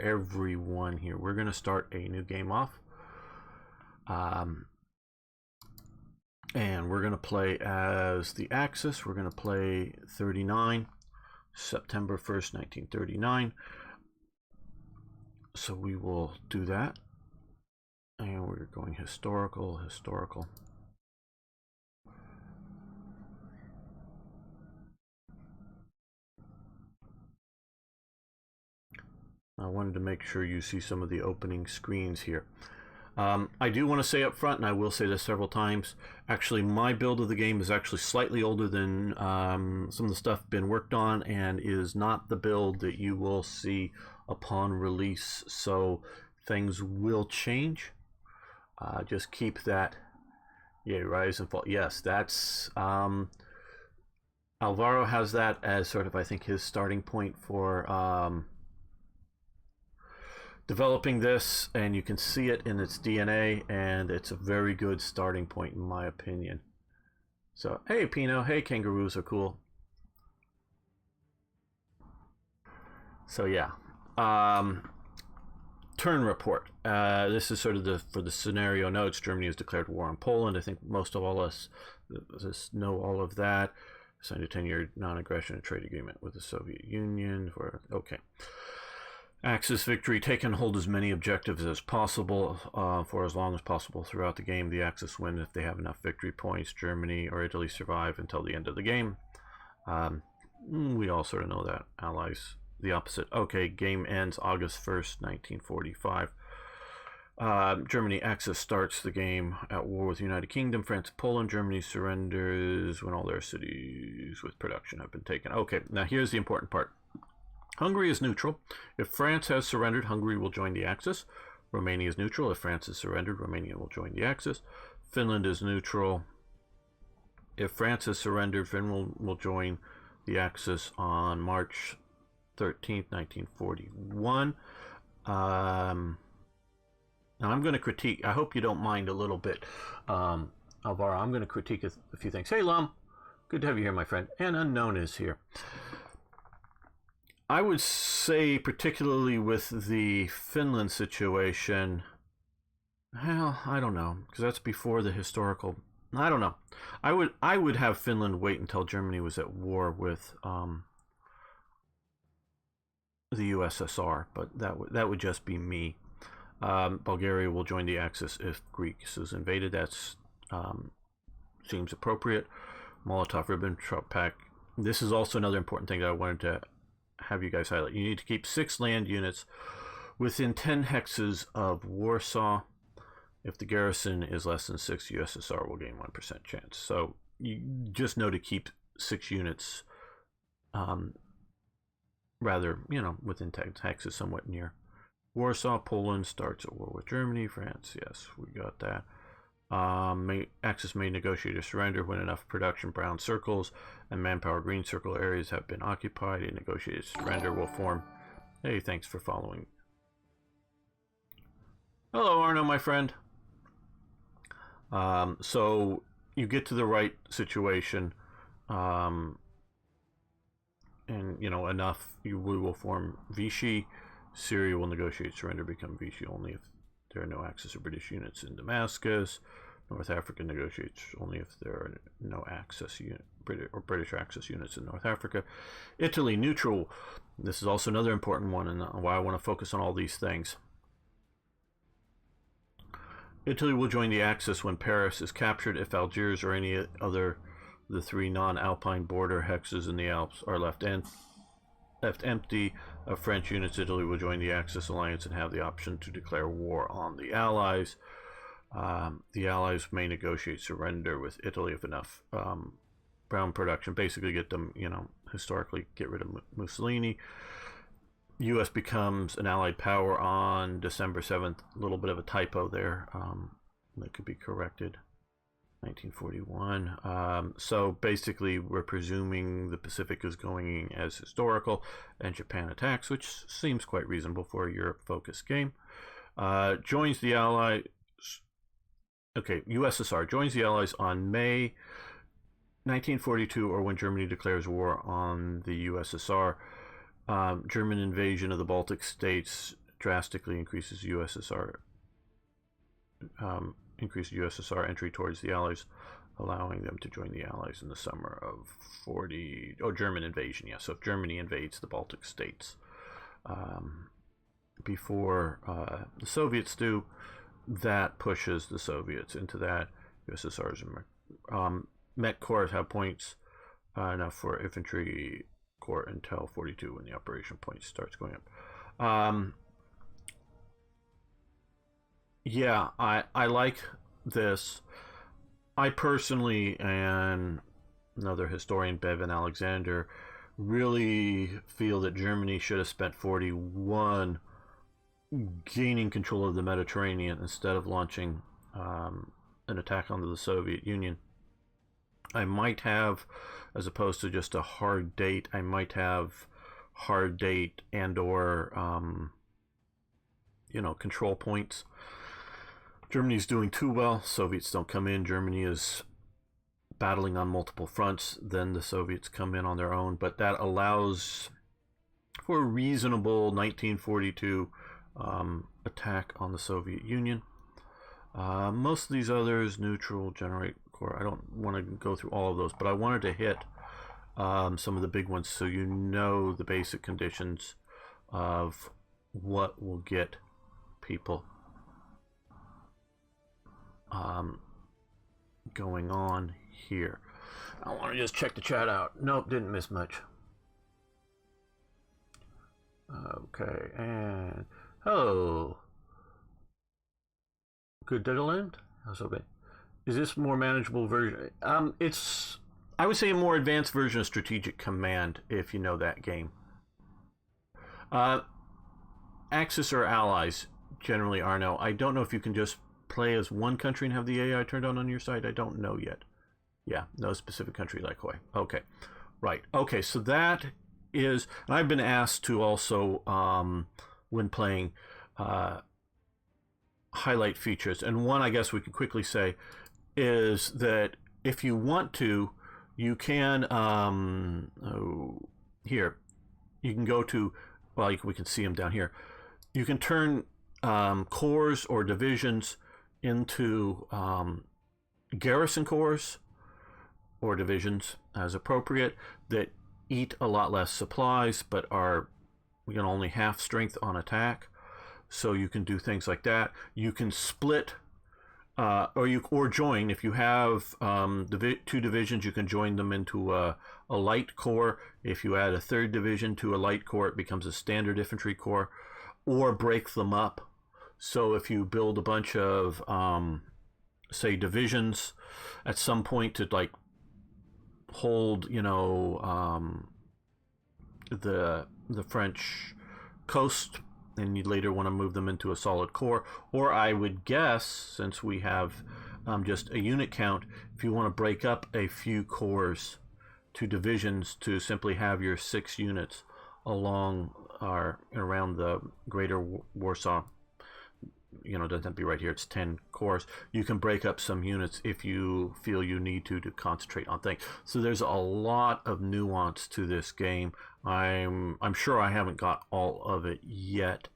everyone here. We're going to start a new game off. And we're going to play as the Axis. We're going to play 39, September 1st, 1939. So we will do that. And we're going historical. I wanted to make sure you see some of the opening screens here. I do want to say up front, and I will say this several times, actually my build of the game is actually slightly older than some of the stuff been worked on, and is not the build that you will see upon release, so things will change. Just keep that. Yeah, rise and fall. Yes, that's Alvaro has that as sort of, I think, his starting point for developing this, and you can see it in its DNA, and it's a very good starting point in my opinion. So, hey Pino, hey, kangaroos are cool. So yeah, turn report. This is sort of for the scenario notes. Germany has declared war on Poland. I think most of all us know all of that. Signed a 10-year non-aggression and trade agreement with the Soviet Union. Okay. Axis victory, take and hold as many objectives as possible for as long as possible throughout the game. The Axis win if they have enough victory points. Germany or Italy survive until the end of the game. We all sort of know that. Allies, the opposite. Okay, game ends August 1st, 1945. Germany Axis starts the game at war with the United Kingdom, France, and Poland. Germany surrenders when all their cities with production have been taken. Okay, now here's the important part. Hungary is neutral. If France has surrendered, Hungary will join the Axis. Romania is neutral. If France has surrendered, Romania will join the Axis. Finland is neutral. If France has surrendered, Finland will join the Axis on March 13th, 1941. Now I'm going to critique, I hope you don't mind a little bit, Alvaro, I'm going to critique a few things. Hey, Lum, good to have you here, my friend. And Unknown is here. I would say, particularly with the Finland situation, well, I don't know, because that's before the historical. I don't know. I would have Finland wait until Germany was at war with the USSR, but that would just be me. Bulgaria will join the Axis if Greece is invaded. That's seems appropriate. Molotov-Ribbentrop Pact. This is also another important thing that I wanted to have you guys highlight. You need to keep 6 land units within 10 hexes of Warsaw. If the garrison is less than 6, USSR will gain 1% chance. So you just know to keep 6 units rather, within 10 hexes, somewhat near Warsaw. Poland starts at war with Germany. France, yes, we got that. Axis may negotiate a surrender when enough production brown circles and manpower green circle areas have been occupied. A negotiated surrender will form. Hey, thanks for following. Hello, Arno, my friend. So you get to the right situation, and enough. We will form Vichy. Syria will negotiate surrender, become Vichy only if there are no Axis or British units in Damascus. North Africa negotiates only if there are no Axis British Axis units in North Africa. Italy neutral. This is also another important one, and why I want to focus on all these things. Italy will join the Axis when Paris is captured. If Algiers or any other the 3 non-Alpine border hexes in the Alps are left empty of French units, Italy will join the Axis alliance and have the option to declare war on the Allies. The Allies may negotiate surrender with Italy if enough brown production, basically get them, historically get rid of Mussolini. U.S. becomes an allied power on December 7th. A little bit of a typo there. That could be corrected. 1941. So basically, we're presuming the Pacific is going as historical, and Japan attacks, which seems quite reasonable for a Europe-focused game. Joins the Allies. Okay, USSR joins the Allies on May 1942, or when Germany declares war on the USSR. German invasion of the Baltic states drastically increases USSR entry towards the Allies, allowing them to join the Allies in the summer of 40. Oh, German invasion, yeah. So if Germany invades the Baltic states before the Soviets do, that pushes the Soviets into that. USSR's Met Corps have points enough for infantry corps until 42 when the operation point starts going up. Yeah, I like this. I personally, and another historian, Bevan Alexander, really feel that Germany should have spent 41 gaining control of the Mediterranean instead of launching an attack onto the Soviet Union. I might have, as opposed to just a hard date, I might have hard date and or control points. Germany's doing too well. Soviets don't come in. Germany is battling on multiple fronts. Then the Soviets come in on their own. But that allows for a reasonable 1942 attack on the Soviet Union. Most of these others, neutral, generate core. I don't want to go through all of those, but I wanted to hit some of the big ones so you know the basic conditions of what will get people going on here. I want to just check the chat out. Nope, didn't miss much. Okay, and hello. Good diddle end? How's okay? Is this more manageable version? It's, I would say, a more advanced version of Strategic Command if you know that game. Axis or allies generally are no. I don't know if you can just play as one country and have the AI turned on your side. I don't know yet. Yeah, no specific country like Hawaii. Okay, right. Okay, so that is, and I've been asked to also, when playing, highlight features. And one I guess we can quickly say is that if you want to, you can, here, you can go to, well, we can see them down here. You can turn corps or divisions into garrison corps or divisions as appropriate that eat a lot less supplies but are only half strength on attack. So you can do things like that. You can split or join. If you have two divisions, you can join them into a light corps. If you add a third division to a light corps, it becomes a standard infantry corps, or break them up. So if you build a bunch of, say, divisions at some point to like hold, the French coast, and you later want to move them into a solid core, or I would guess, since we have just a unit count, if you want to break up a few corps to divisions to simply have your 6 units along or around the greater Warsaw, doesn't have to be right here, it's 10 corps. You can break up some units if you feel you need to concentrate on things. So there's a lot of nuance to this game. I'm sure I haven't got all of it yet,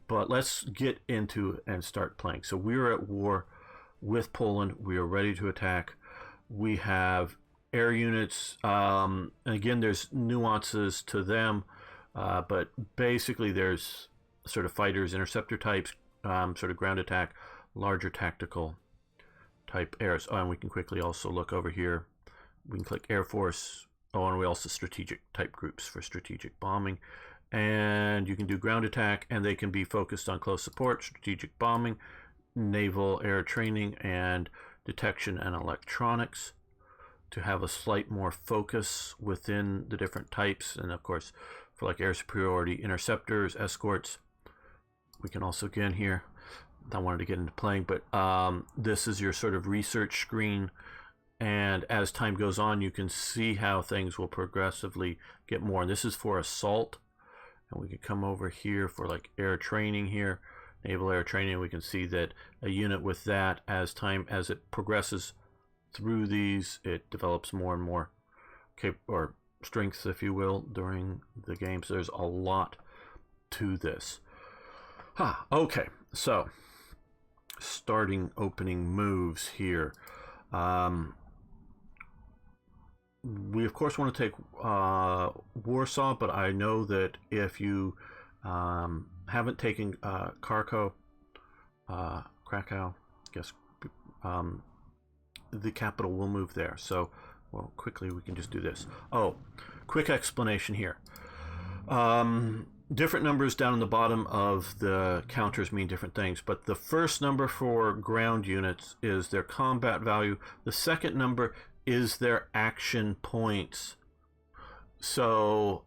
but let's get into it and start playing. So we're at war with Poland. We are ready to attack. We have air units, and again, there's nuances to them, but basically there's sort of fighters, interceptor types, sort of ground attack, larger tactical type airs. And we can quickly also look over here. We can click Air Force. And we also strategic type groups for strategic bombing. And you can do ground attack, and they can be focused on close support, strategic bombing, naval air training, and detection and electronics, to have a slight more focus within the different types. And of course, for like air superiority, interceptors, escorts. We can also get in here. I wanted to get into playing, but this is your sort of research screen. And as time goes on, you can see how things will progressively get more. And this is for assault. And we can come over here for like air training here, naval air training. We can see that a unit with that, as it progresses through these, it develops more and more or strengths, if you will, during the game. So there's a lot to this. Okay, so starting opening moves here. We of course want to take Warsaw, but I know that if you haven't taken Krakow, I guess the capital will move there. So, well, quickly we can just do this. Oh, quick explanation here. Different numbers down in the bottom of the counters mean different things, but the first number for ground units is their combat value. The second number is their action points. So,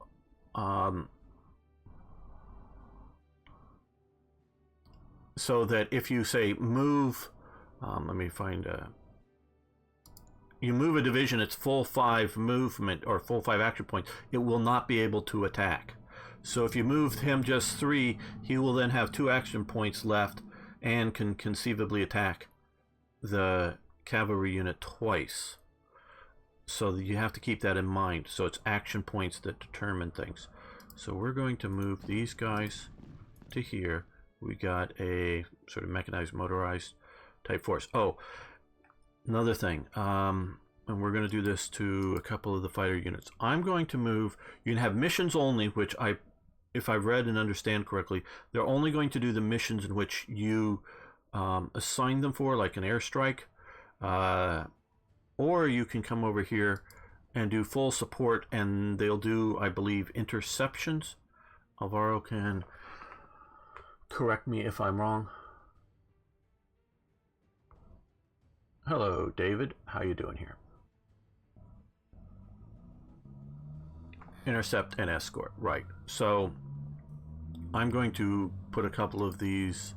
so that if you say move, let me find you move a division, it's full 5 movement or full 5 action points, it will not be able to attack. So if you moved him just 3, he will then have 2 action points left and can conceivably attack the cavalry unit twice. So you have to keep that in mind. So it's action points that determine things. So we're going to move these guys to here. We got a sort of mechanized, motorized type force. Oh, another thing. And we're going to do this to a couple of the fighter units. I'm going to move. You can have missions only, which if I read and understand correctly, they're only going to do the missions in which you assign them for, like an airstrike. Or you can come over here and do full support, and they'll do, I believe, interceptions. Alvaro can correct me if I'm wrong. Hello, David. How you doing here? Intercept and escort, right. So I'm going to put a couple of these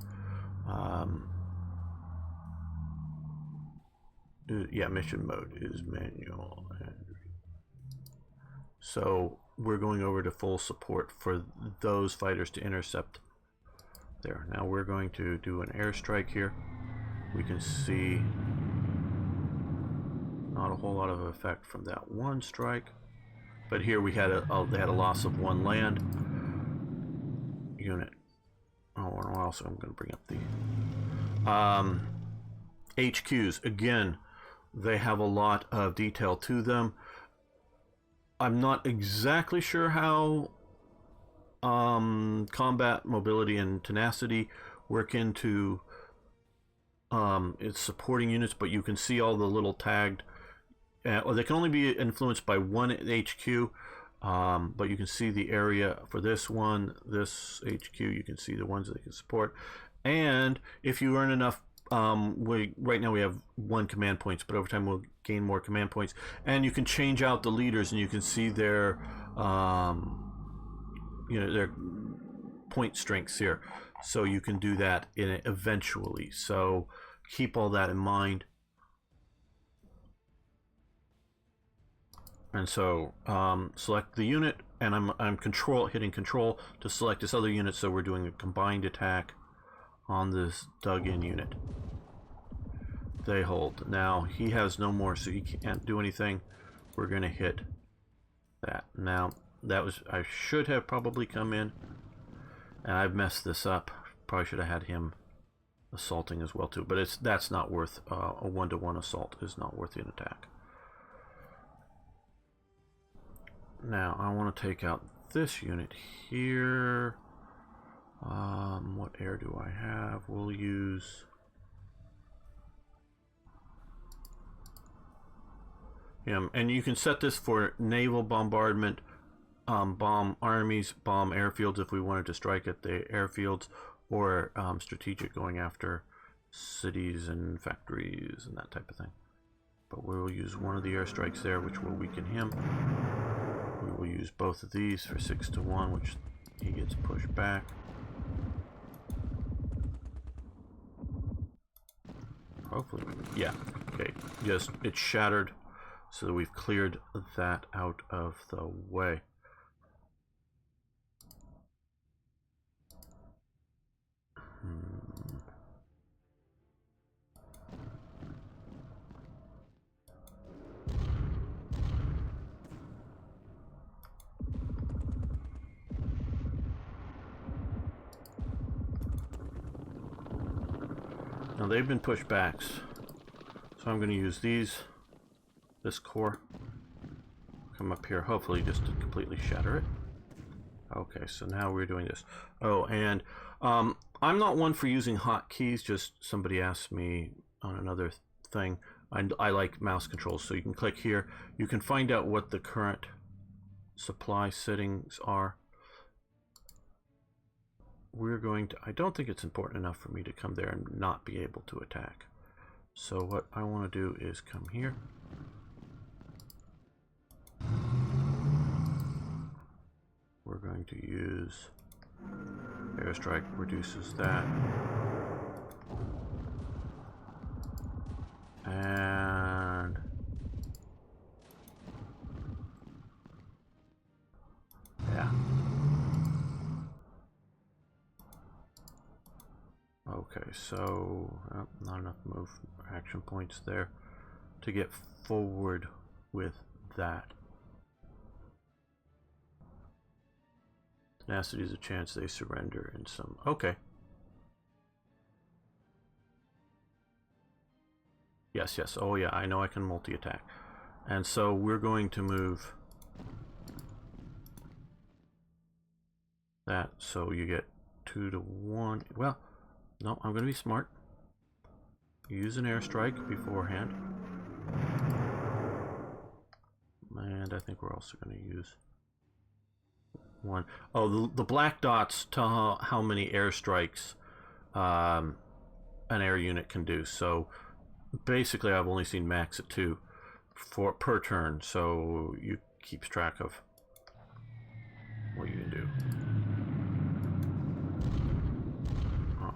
yeah, mission mode is manual. So we're going over to full support for those fighters to intercept there. Now we're going to do an airstrike here. We can see not a whole lot of effect from that one strike, but here we had they had a loss of 1 land unit. Oh, and also I'm going to bring up the HQs again. They have a lot of detail to them. I'm not exactly sure how combat, mobility, and tenacity work into its supporting units, but you can see all the little tagged, or they can only be influenced by one HQ, but you can see the area for this one, this HQ, you can see the ones that they can support. And if you earn enough, right now we have 1 command points, but over time we'll gain more command points, and you can change out the leaders, and you can see their their point strengths here, so you can do that eventually. So keep all that in mind. And so select the unit, and I'm hitting control to select this other unit, so we're doing a combined attack on this dug-in unit. They hold. Now he has no more, so he can't do anything. We're going to hit that. Now that was, I should have probably come in, and I've messed this up. Probably should have had him assaulting as well too, but that's not worth a 1-to-1 assault is not worth an attack. Now I want to take out this unit here. What air do I have? We'll use him, and you can set this for naval bombardment, bomb armies, bomb airfields if we wanted to strike at the airfields, or strategic, going after cities and factories and that type of thing. But we will use one of the airstrikes there, which will weaken him. We will use both of these for 6-to-1, which he gets pushed back. Hopefully, yeah, okay, just it's shattered, so that we've cleared that out of the way. Now they've been pushbacks, so I'm going to use this core. Come up here, hopefully just to completely shatter it. Okay, so now we're doing this. Oh, and I'm not one for using hotkeys, just somebody asked me on another thing. I like mouse controls, so you can click here. You can find out what the current supply settings are. We're going to, I don't think it's important enough for me to come there and not be able to attack. So what I want to do is come here. We're going to use airstrike, reduces that. And yeah. Okay, so not enough move action points there to get forward with that. Tenacity is a chance they surrender in some. Okay. Yes, yes. Oh, yeah. I know I can multi-attack. And so we're going to move that so you get 2 to 1. Well, no, I'm going to be smart. Use an airstrike beforehand. And I think we're also going to use one. Oh, the black dots tell how many airstrikes an air unit can do. So basically I've only seen max at 2 per turn, so you keeps track of what you can do.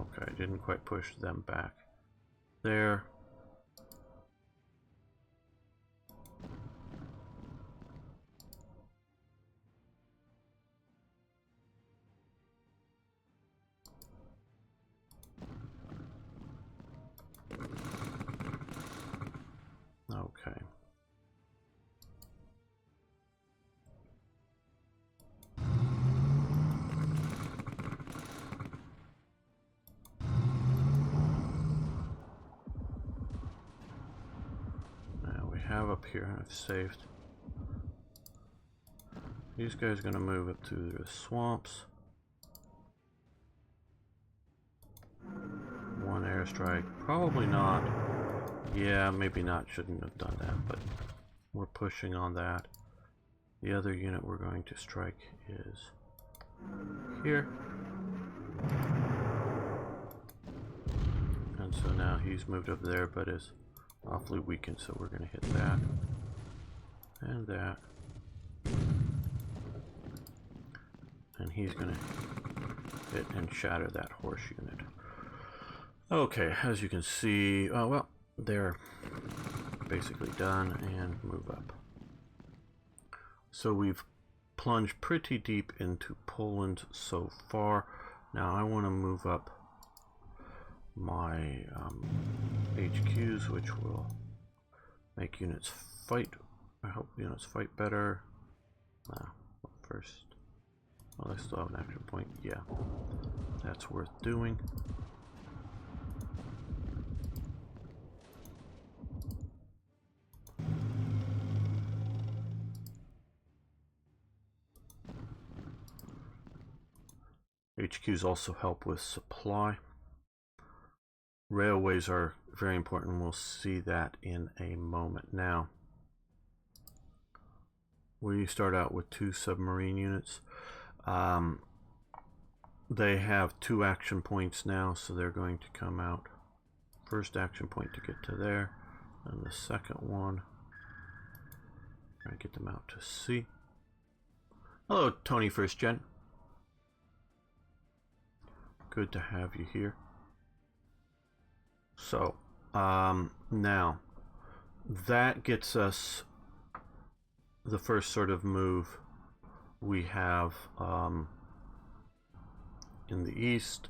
Okay, didn't quite push them back there. Okay. Now we have up here, I've saved. These guys are going to move up to the swamps. One airstrike, probably not. Yeah, maybe not, shouldn't have done that, but we're pushing on that. The other unit we're going to strike is here. And so now he's moved up there, but is awfully weakened, so we're going to hit that. And that. And he's going to hit and shatter that horse unit. Okay, as you can see, well, they're basically done, and move up. So we've plunged pretty deep into Poland so far. Now I want to move up my HQs, which will make units fight. I hope units fight better. First, well, I still have an action point. Yeah, that's worth doing. HQs also help with supply. Railways are very important. We'll see that in a moment. Now, we start out with 2 submarine units. They have 2 action points now, so they're going to come out. First action point to get to there, and the second one, try to get them out to sea. Hello, Tony First Gen. Good to have you here. So, now, that gets us the first sort of move we have in the east.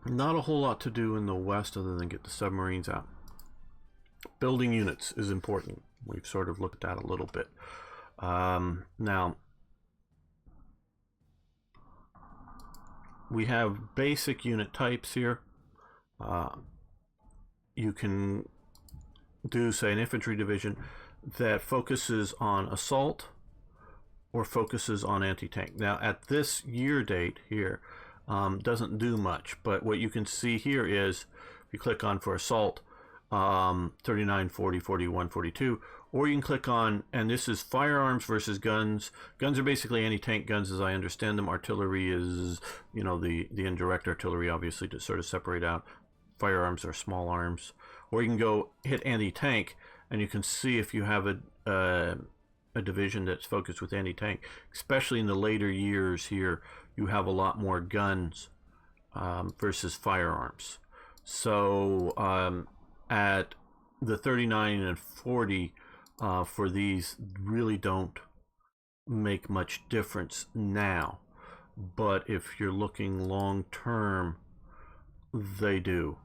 Not a whole lot to do in the west other than get the submarines out. Building units is important. We've sort of looked at a little bit. Now, we have basic unit types here. You can do, say, an infantry division that focuses on assault or focuses on anti-tank. Now, at this year date here, doesn't do much, but what you can see here is, if you click on for assault, 39, 40, 41, 42, or you can click on, and this is firearms versus guns. Guns are basically anti-tank guns as I understand them. Artillery is, you know, the indirect artillery, obviously, to sort of separate out. Firearms are small arms. Or you can go hit anti-tank, and you can see if you have a division that's focused with anti-tank. Especially in the later years here, you have a lot more guns versus firearms. So at the 39 and 40 for these really don't make much difference now. But if you're looking long term, they do.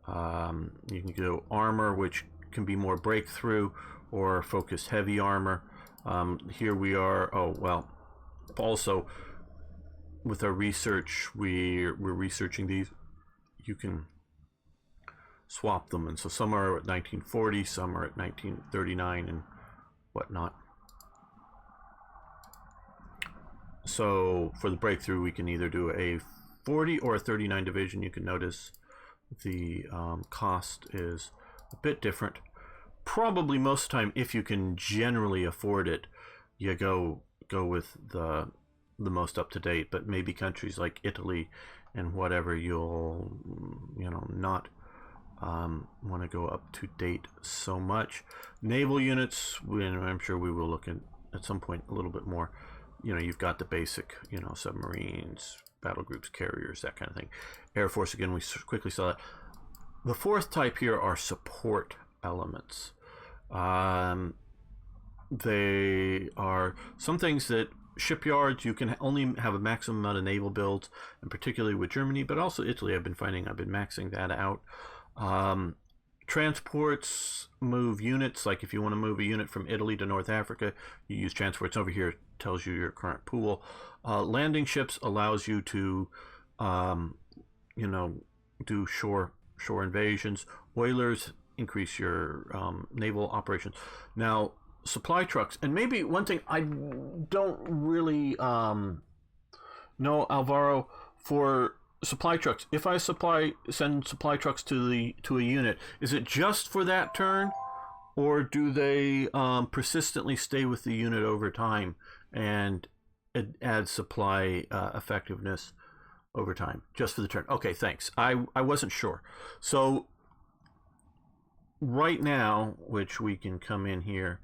You can go armor, which can be more breakthrough, or focus heavy armor. Here we are. Oh, well, also with our research, we're researching these. You can swap them, and so some are at 1940, some are at 1939 and whatnot. So for the breakthrough, we can either do a 40 or a 39 division. You can notice the cost is a bit different. Probably most of the time, if you can generally afford it, you go with the most up to date. But maybe countries like Italy and whatever, you'll not want to go up to date so much. Naval units, I'm sure we will look at some point a little bit more. You've got the basic, submarines, battle groups, carriers, that kind of thing. Air Force, again, we quickly saw that. The fourth type here are support elements. They are some things that shipyards, you can only have a maximum amount of naval builds, and particularly with Germany, but also Italy, I've been maxing that out. Transports move units, like if you want to move a unit from Italy to North Africa, you use transports. Over here, it tells you your current pool. Landing ships allows you to do shore invasions. Oilers increase your naval operations. Now, supply trucks, and maybe one thing I don't really know, Alvaro, for supply trucks. If I send supply trucks to a unit, is it just for that turn, or do they persistently stay with the unit over time and add supply effectiveness over time, just for the turn? Okay, thanks. I wasn't sure. So right now, which we can come in here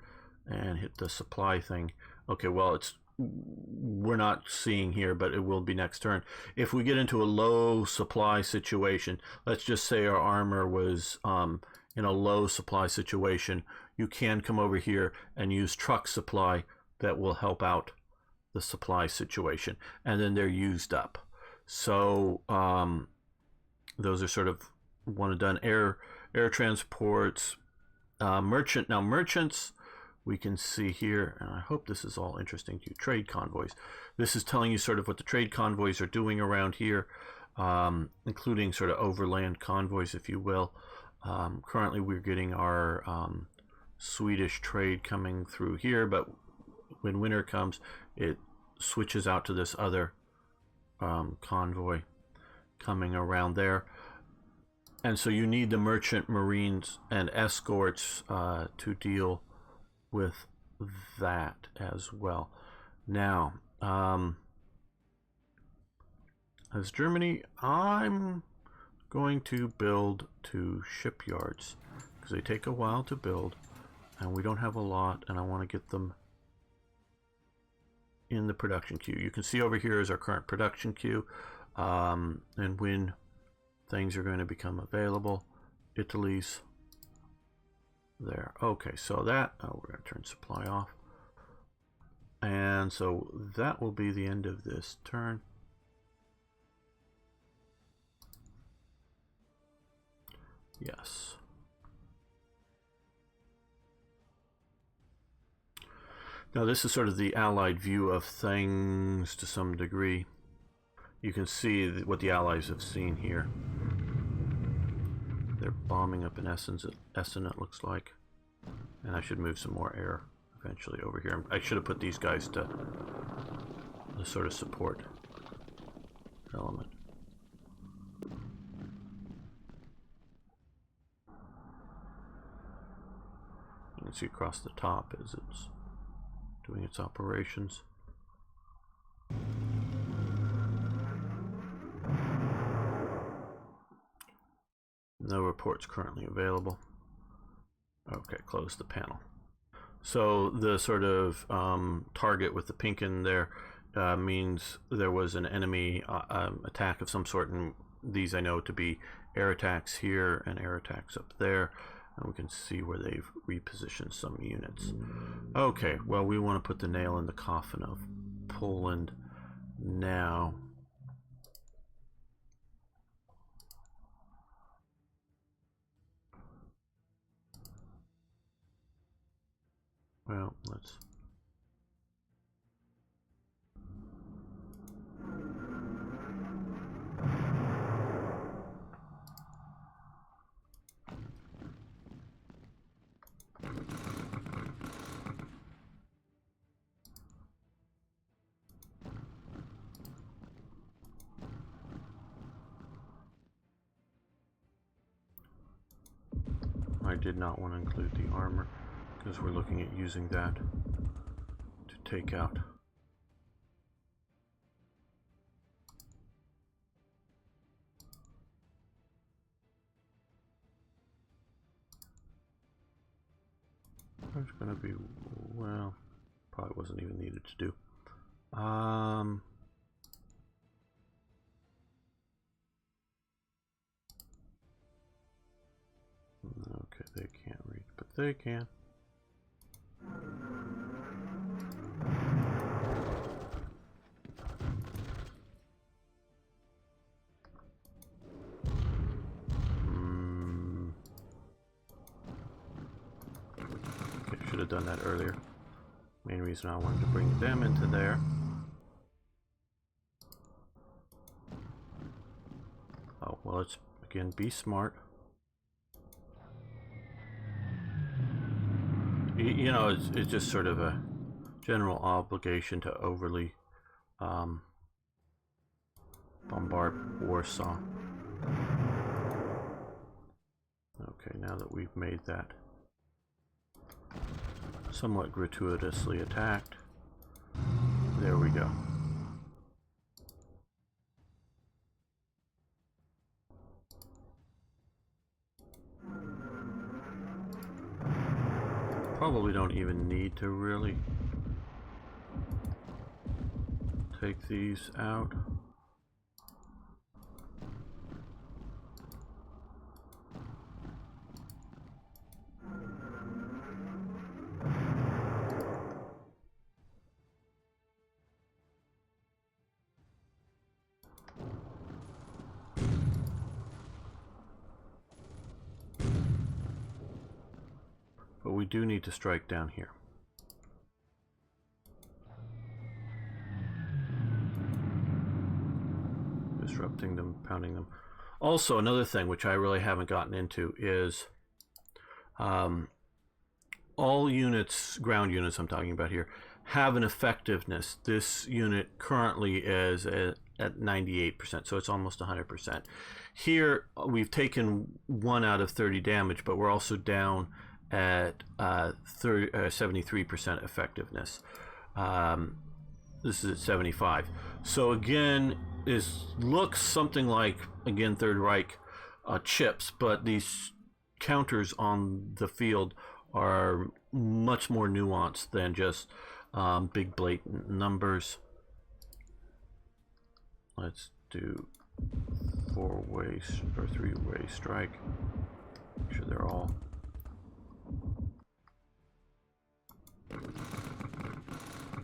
and hit the supply thing. Okay, well, we're not seeing here, but it will be next turn. If we get into a low supply situation, let's just say our armor was in a low supply situation, you can come over here and use truck supply that will help out the supply situation, and then they're used up. So those are sort of one and done. Air transports, merchant. Now merchants, we can see here, and I hope this is all interesting to you, trade convoys. This is telling you sort of what the trade convoys are doing around here, including sort of overland convoys, if you will. Currently, we're getting our Swedish trade coming through here, but when winter comes, it switches out to this other convoy coming around there. And so you need the merchant marines and escorts to deal with that as well. Now, as Germany, I'm going to build 2 shipyards because they take a while to build, and we don't have a lot, and I want to get them in the production queue. You can see over here is our current production queue, and when things are going to become available. Italy's there. Okay, so that, we're going to turn supply off. And so that will be the end of this turn. Yes. Now this is sort of the Allied view of things to some degree. You can see what the Allies have seen here. They're bombing up in Essen, it looks like. And I should move some more air eventually over here. I should have put these guys to the sort of support element. You can see across the top as it's doing its operations. No reports currently available. Okay, close the panel. So the sort of target with the pink in there means there was an enemy attack of some sort, and these I know to be air attacks here and air attacks up there, and we can see where they've repositioned some units. Okay, well, we want to put the nail in the coffin of Poland now. Well, let's... I did not want to include the armor because we're looking at using that to take out there's going to be, well, probably wasn't even needed to do. Okay, they can't reach, but they can. Okay, should have done that earlier. Main reason I wanted to bring them into there. Oh, well, let's again be smart. You know, it's just sort of a general obligation to overly bombard Warsaw. Okay, now that we've made that somewhat gratuitously attacked, there we go. Probably don't even need to really take these out. But we do need to strike down here. Disrupting them, pounding them. Also, another thing which I really haven't gotten into is all units, ground units I'm talking about here, have an effectiveness. This unit currently is at 98%, so it's almost 100%. Here, we've taken 1 out of 30 damage, but we're also down at 73% effectiveness. This is at 75. So again, this looks something like, again, Third Reich chips, but these counters on the field are much more nuanced than just big blatant numbers. Let's do 4-way or 3-way strike. Make sure they're all.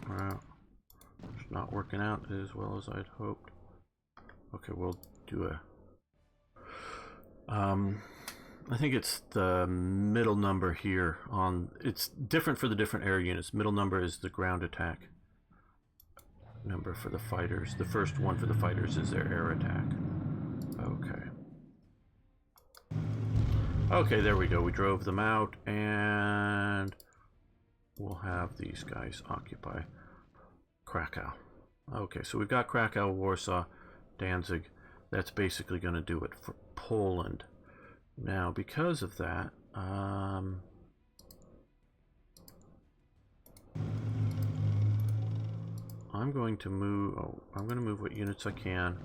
Wow, it's not working out as well as I'd hoped. Okay, we'll do a I think it's the middle number here on, it's different for the different air units. Middle number is the ground attack number for the fighters. The first one for the fighters is their air attack. Okay. Okay, there we go. We drove them out, and we'll have these guys occupy Krakow. Okay, so we've got Krakow, Warsaw, Danzig. That's basically going to do it for Poland. Now, because of that, I'm going to move. Oh, I'm going to move what units I can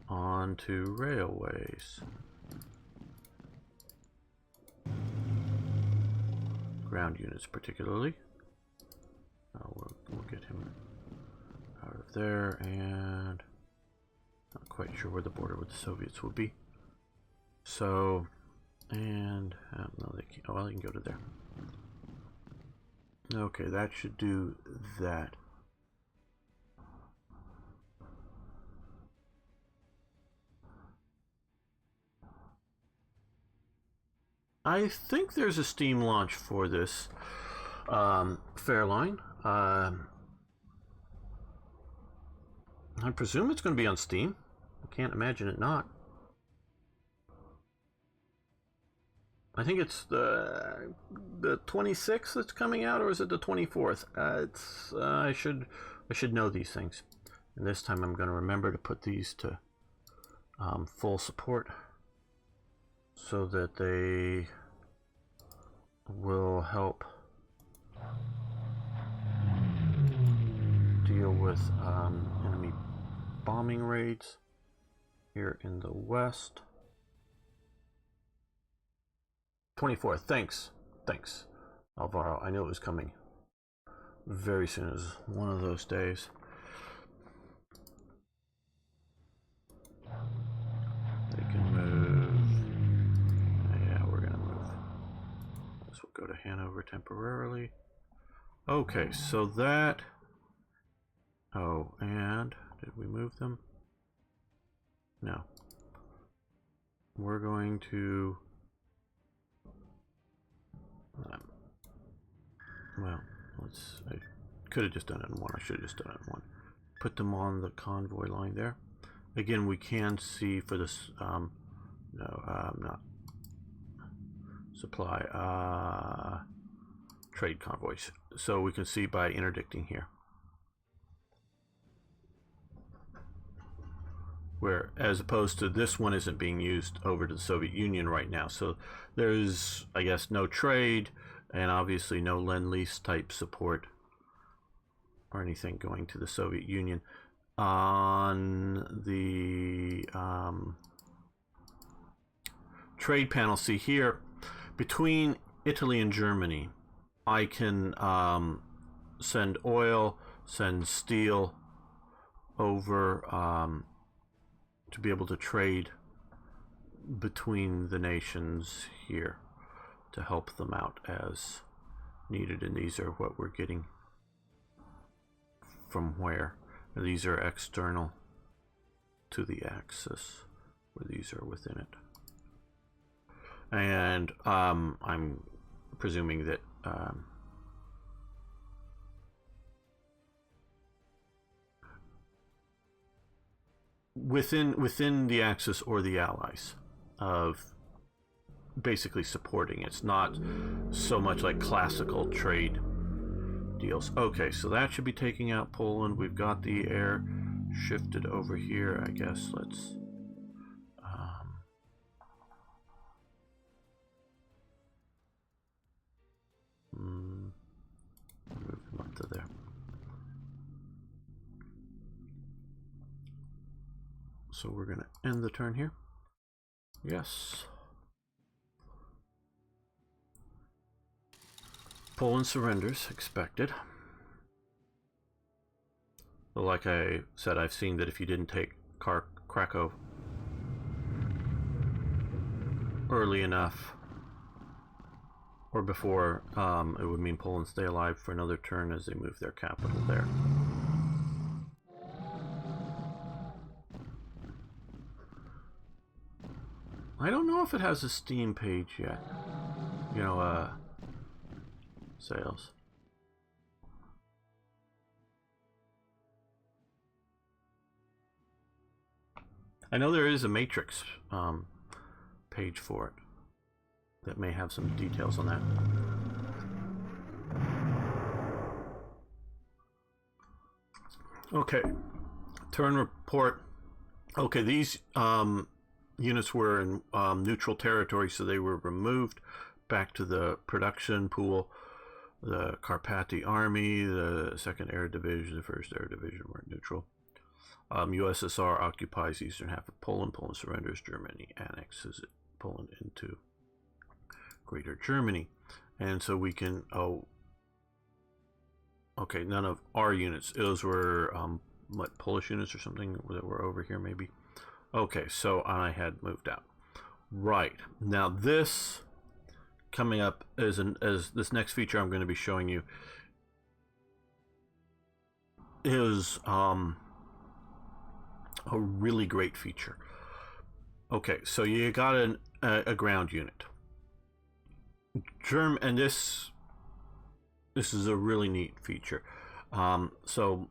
onto railways. Ground units, particularly. We'll get him out of there, and not quite sure where the border with the Soviets will be. So, and no, they can't. Oh, well, they can go to there. Okay, that should do that. I think there's a Steam launch for this Fairline. I presume it's going to be on Steam. I can't imagine it not. I think it's the 26th that's coming out, or is it the 24th? I should know these things, and this time I'm going to remember to put these to full support, so that they will help deal with enemy bombing raids here in the west. 24th. Thanks, Alvaro. I knew it was coming very soon. It was one of those days. They can move. Yeah, we're gonna move. This will go to Hanover temporarily. Okay, so that. Oh, and did we move them? No. We're going to. Well, I could have just done it in one. I should have just done it in one. Put them on the convoy line there. Again, we can see for this, not supply, trade convoys. So we can see by interdicting here. Where, as opposed to this one isn't being used over to the Soviet Union right now. So there's, I guess, no trade, and obviously no Lend-Lease type support or anything going to the Soviet Union. On the trade panel, see here, between Italy and Germany, I can send oil, send steel over to be able to trade between the nations here to help them out as needed. And these are what we're getting from where. These are external to the axis, where these are within it. And I'm presuming that within the axis or the allies of basically supporting. It's not so much like classical trade deals. Okay, so that should be taking out Poland. We've got the air shifted over here. I guess let's move them up to there. So we're going to end the turn here. Yes. Poland surrenders, expected. But like I said, I've seen that if you didn't take Krakow early enough, or before, it would mean Poland stay alive for another turn as they move their capital there. I don't know if it has a Steam page yet. You know, sales. I know there is a Matrix page for it. that may have some details on that. Okay, turn report. Okay, these units were in neutral territory, so they were removed back to the production pool. The Carpathy Army, the 2nd Air Division, the 1st Air Division were neutral. USSR occupies the eastern half of Poland. Poland surrenders. Germany annexes Poland into Greater Germany. And so we can, okay, none of our units. Those were, what, Polish units or something that were over here maybe? Okay, so I had moved out. Right, now this coming up as this next feature I'm going to be showing you is a really great feature. Okay, so you got a ground unit. And this is a really neat feature. So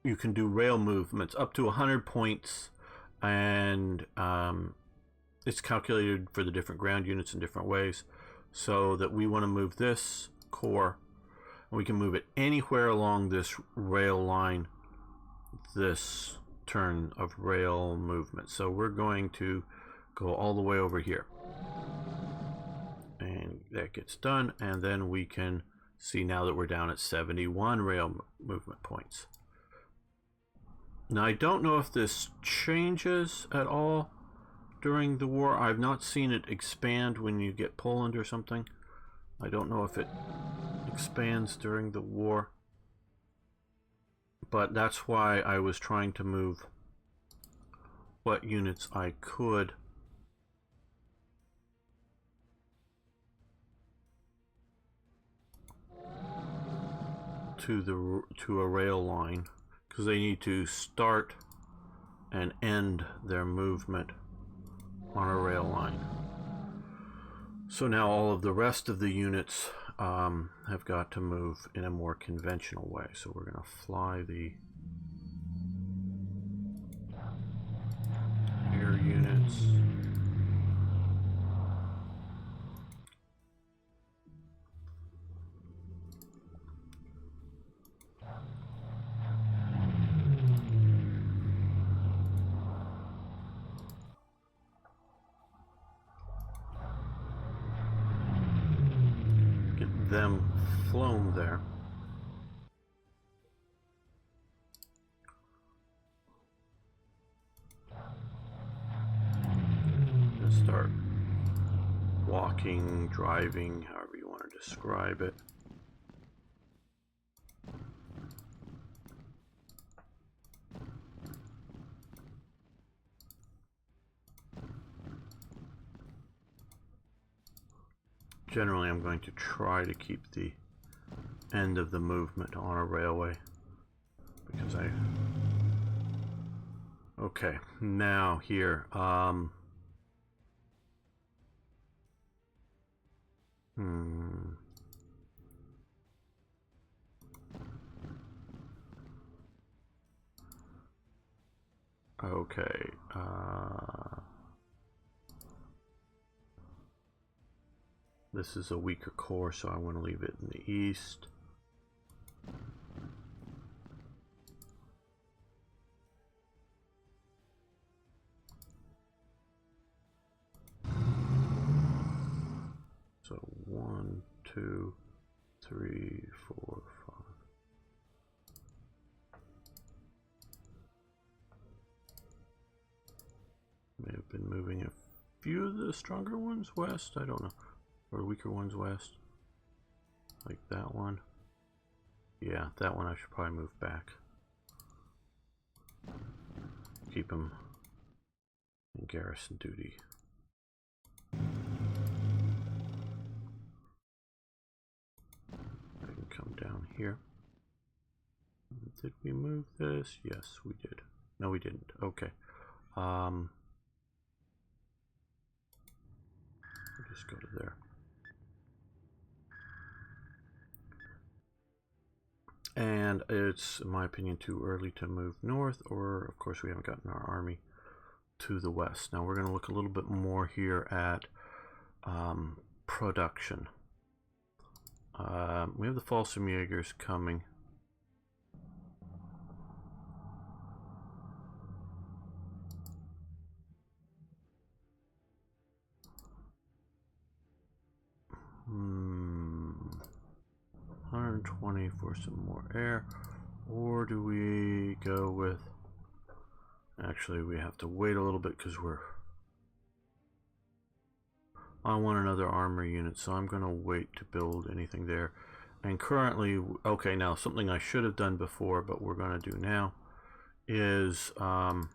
you can do rail movements up to 100 points, and it's calculated for the different ground units in different ways, so that we want to move this core, and we can move it anywhere along this rail line, this turn of rail movement. So we're going to go all the way over here, and that gets done, and then we can see now that we're down at 71 rail movement points. Now I don't know if this changes at all during the war. I've not seen it expand when you get Poland or something. I don't know if it expands during the war, but that's why I was trying to move what units I could to a rail line, because they need to start and end their movement on a rail line. So now all of the rest of the units have got to move in a more conventional way. So we're going to fly the air units. Them flown there. And start walking, driving, however you want to describe it. Generally, I'm going to try to keep the end of the movement on a railway, because okay, now here, okay, this is a weaker core, so I want to leave it in the east. So 1, 2, 3, 4, 5. May have been moving a few of the stronger ones west, I don't know. Or weaker ones west. Like that one. Yeah, that one I should probably move back. Keep them in garrison duty. I can come down here. Did we move this? Yes, we did. No, we didn't. Okay. We'll just go to there. And it's, in my opinion, too early to move north, or of course we haven't gotten our army to the west. Now we're going to look a little bit more here at production. We have the Fallschirmjägers coming. Hmm. 120 for some more air. Or do we go with... Actually, we have to wait a little bit because I want another armor unit, so I'm going to wait to build anything there. And currently, okay, now something I should have done before, but we're going to do now, is turn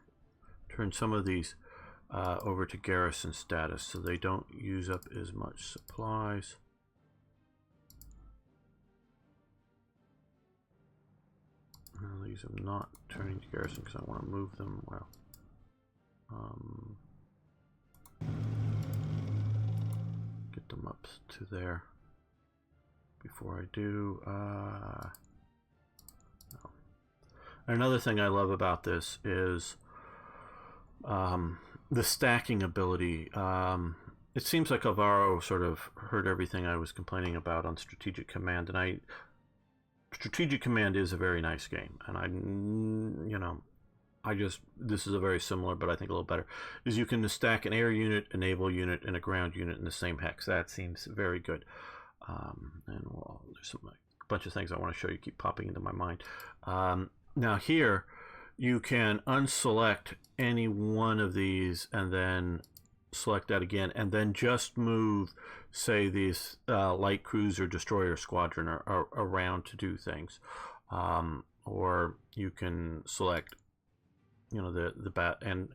some of these over to garrison status so they don't use up as much supplies. These I'm not turning to garrison because I want to move them. Well, get them up to there before I do. No. Another thing I love about this is the stacking ability. It seems like Alvaro sort of heard everything I was complaining about on Strategic Command, and Strategic Command is a very nice game, and this is a very similar, but I think a little better, is you can stack an air unit, a naval unit, and a ground unit in the same hex. That seems very good. And there's a bunch of things I want to show you keep popping into my mind. Now here, you can unselect any one of these and then select that again, and then just move, say, these light cruiser destroyer squadron around to do things, or you can select, the bat and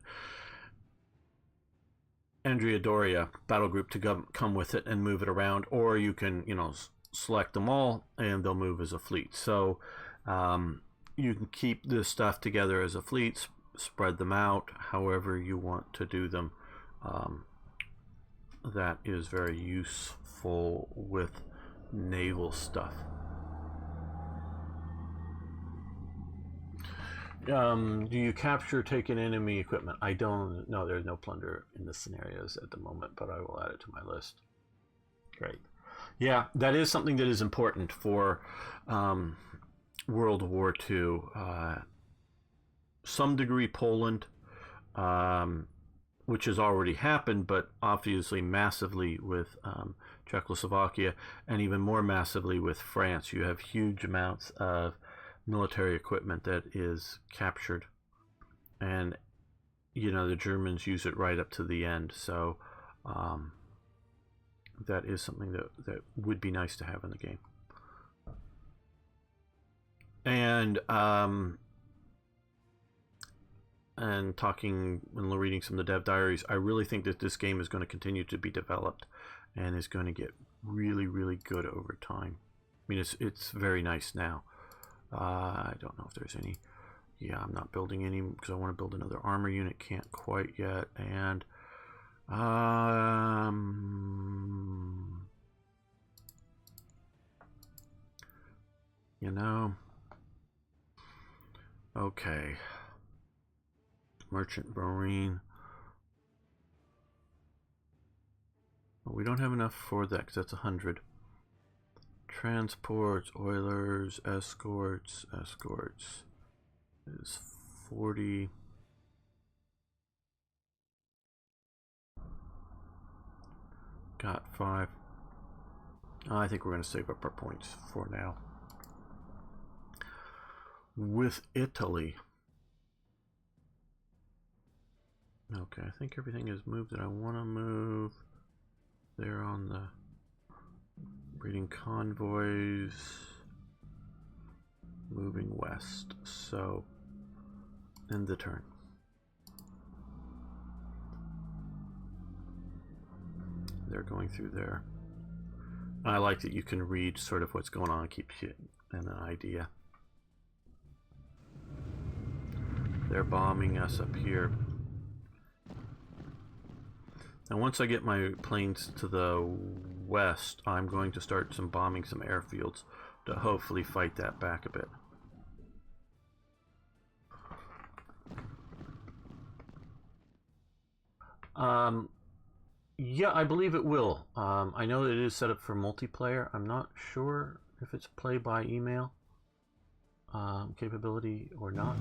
Andrea Doria battle group to come with it and move it around, or you can select them all and they'll move as a fleet. So you can keep this stuff together as a fleet, spread them out however you want to do them. That is very useful with naval stuff. Do you capture taken enemy equipment? I don't know. There's no plunder in the scenarios at the moment, but I will add it to my list. Great. Yeah, that is something that is important for World War II. Some degree Poland, which has already happened, but obviously massively with Czechoslovakia, and even more massively with France. You have huge amounts of military equipment that is captured, and the Germans use it right up to the end. So that is something that would be nice to have in the game. And talking and reading some of the dev diaries, I really think that this game is going to continue to be developed and is going to get really, really good over time. I mean, it's very nice now. I don't know if there's any. Yeah, I'm not building any because I want to build another armor unit. Can't quite yet. And okay. Merchant Marine. Well, we don't have enough for that because that's 100. Transports, oilers, escorts is 40. Got 5. I think we're going to save up our points for now. With Italy. Okay, I think everything is moved that I want to move. They're on the reading convoys, moving west. So, end the turn. They're going through there. I like that you can read sort of what's going on, keeps you in an idea. They're bombing us up here. Now once I get my planes to the west, I'm going to start bombing some airfields to hopefully fight that back a bit. Yeah, I believe it will. I know that it is set up for multiplayer. I'm not sure if it's play by email capability or not.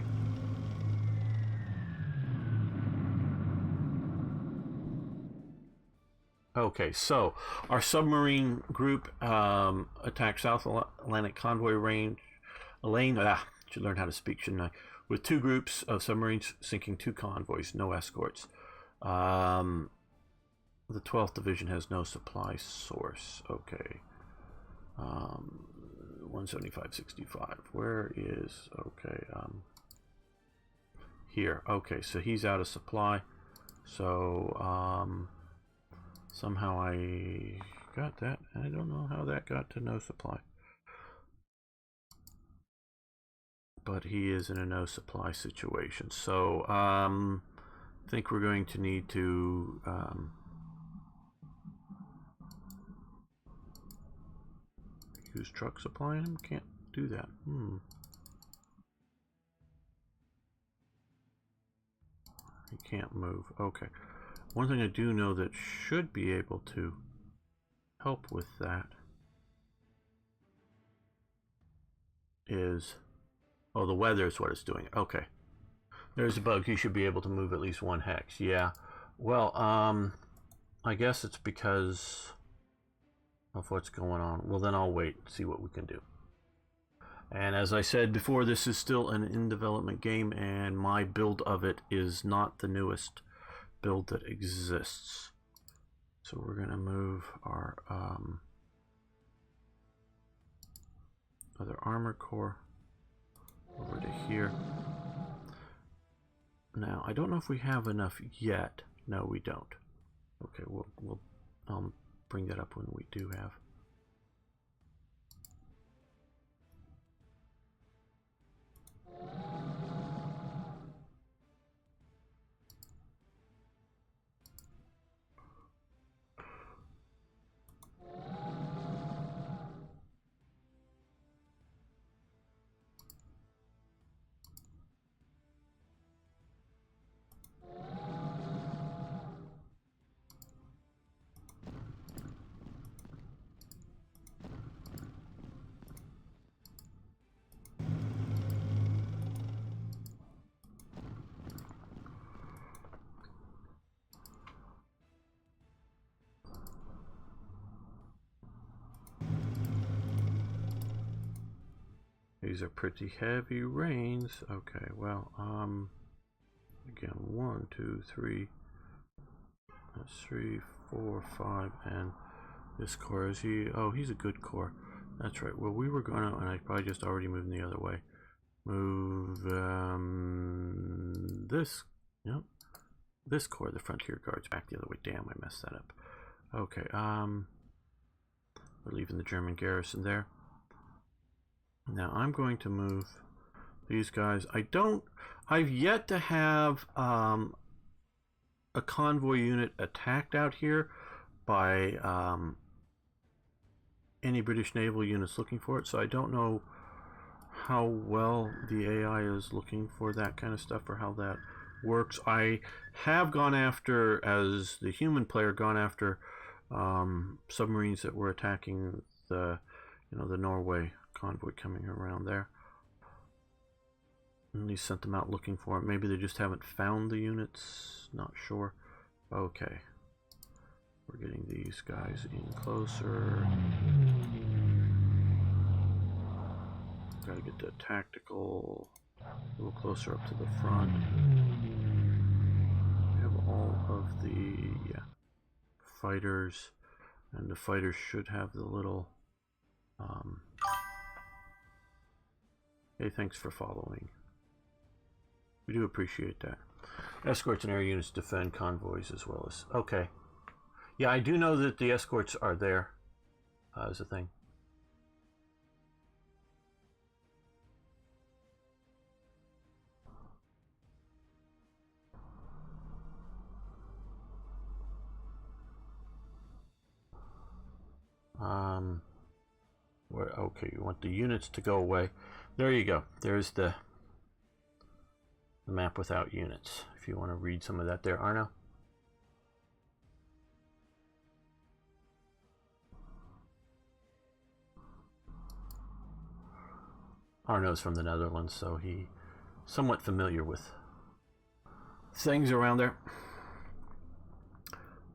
Okay, so our submarine group attacked South Atlantic convoy range lane. Should learn how to speak, shouldn't I? With 2 groups of submarines sinking 2 convoys, no escorts. The 12th Division has no supply source. Okay. 175.65. Where is... Okay. Here. Okay, so he's out of supply. So, somehow I got that. I don't know how that got to no supply. But he is in a no supply situation. So, I think we're going to need to... use truck supplying him? Can't do that. He can't move. Okay. One thing I do know that should be able to help with that is... Oh, the weather is what it's doing. Okay. There's a bug. He should be able to move at least 1 hex. Yeah. Well, I guess it's because of what's going on. Well, then I'll wait and see what we can do. And as I said before, this is still an in-development game, and my build of it is not the newest build that exists. So we're going to move our other armor core over to here. Now, I don't know if we have enough yet. No, we don't. Okay, we'll bring that up when we do have. These are pretty heavy rains. Okay, well, again, 1, 2, 3. That's 3, 4, 5, and this core is he. Oh, he's a good core. That's right. Well, we were gonna, and I probably just already moved the other way. Move this. Yep. This core, the frontier guards, back the other way. Damn, I messed that up. Okay. We're leaving the German garrison there. Now I'm going to move these guys. I've yet to have a convoy unit attacked out here by any British naval units looking for it, so I don't know how well the AI is looking for that kind of stuff or how that works. I have gone after, as the human player, gone after submarines that were attacking the Norway convoy coming around there. And he sent them out looking for it. Maybe they just haven't found the units. Not sure. Okay. We're getting these guys in closer. Gotta get the tactical a little closer up to the front. We have all of the fighters, and the fighters should have the little hey, thanks for following. We do appreciate that. Escorts and air units defend convoys as well as... Okay. Yeah, I do know that the escorts are there as a thing. Okay, you want the units to go away. There you go. There's the map without units. If you want to read some of that there, Arno. Arno's from the Netherlands, so he's somewhat familiar with things around there.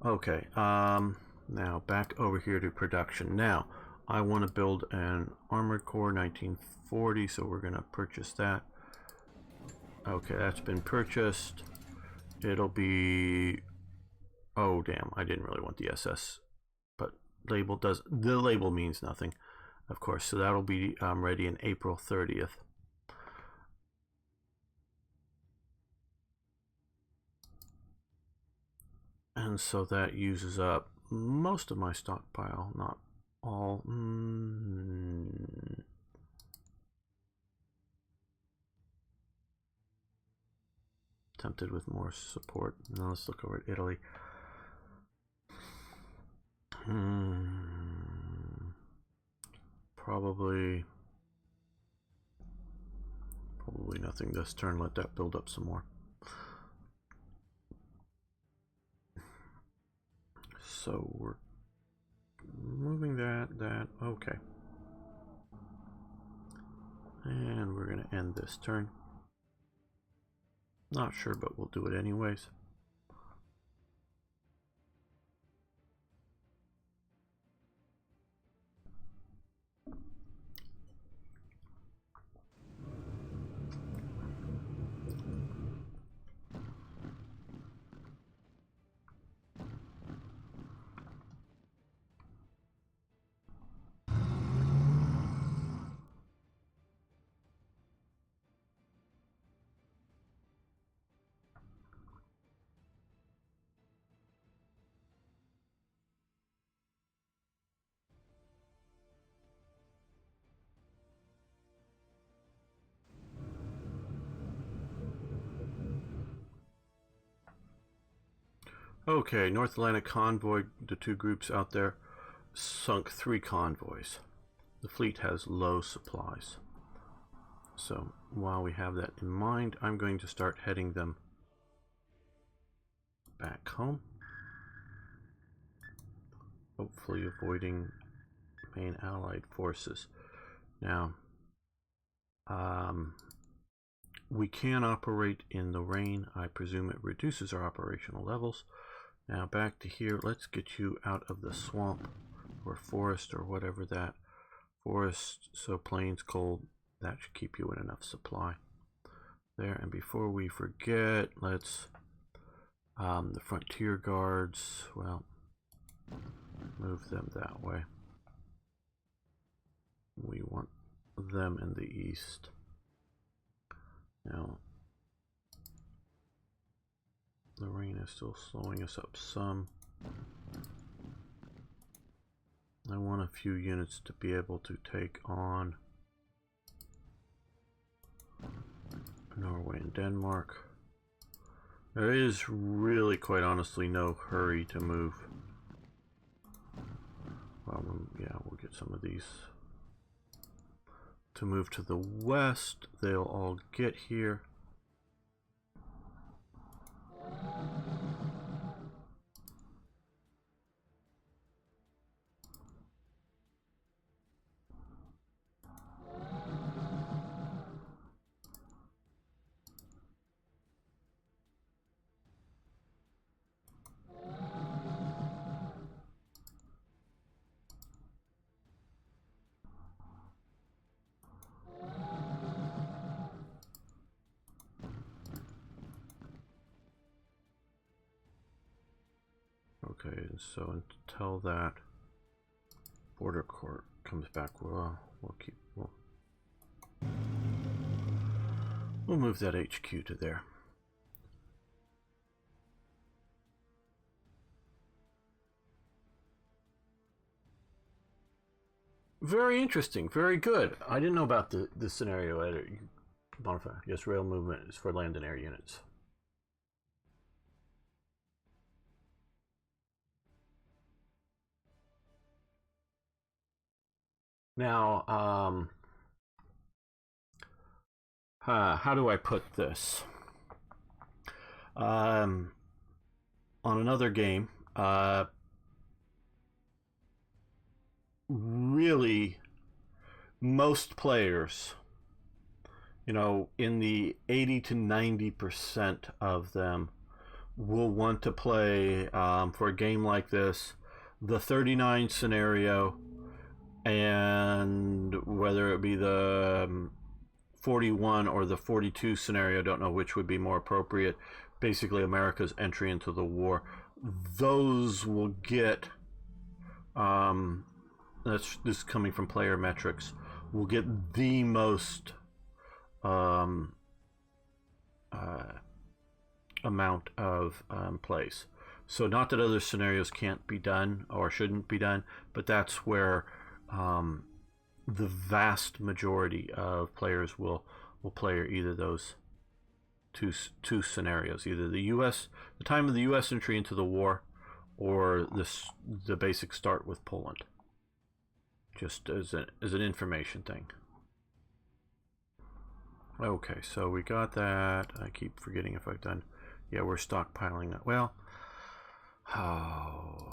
Okay, now back over here to production. Now, I want to build an Armored Core 1940, so we're going to purchase that. Okay, that's been purchased. It'll be... Oh, damn, I didn't really want the SS, but the label means nothing, of course, so that'll be ready in April 30th. And so that uses up most of my stockpile, not all. Tempted with more support. Now let's look over at Italy. Probably nothing this turn. Let that build up some more. So we're moving that, okay. And we're going to end this turn. Not sure, but we'll do it anyways. Okay, North Atlantic convoy, the two groups out there, sunk 3 convoys. The fleet has low supplies. So while we have that in mind, I'm going to start heading them back home. Hopefully avoiding main allied forces. Now, we can operate in the rain. I presume it reduces our operational levels. Now back to here, let's get you out of the swamp or forest or whatever that. Forest, so plains, cold, that should keep you in enough supply. There, and before we forget, let's, the frontier guards, well, move them that way. We want them in the east. Now, the rain is still slowing us up some. I want a few units to be able to take on Norway and Denmark. There is really, quite honestly, no hurry to move. Well, yeah, we'll get some of these to move to the west. They'll all get here. Okay, so until that border court comes back, we'll move that HQ to there. Very interesting, very good. I didn't know about the scenario editor. Bonfire. Yes, rail movement is for land and air units. Now, how do I put this? On another game, really, most players you know, in the 80 to 90% of them will want to play, for a game like this, the 39 scenario, and whether it be the 41 or the 42 scenario, don't know which would be more appropriate. Basically, America's entry into the war. Those will get, this is coming from player metrics, will get the most amount of plays. So not that other scenarios can't be done or shouldn't be done, but that's where the vast majority of players will play either those two scenarios, either the time of the U.S. entry into the war, or the basic start with Poland, just as an information thing. Okay, so we got that. I keep forgetting if I've done. Yeah, we're stockpiling that. Well, oh.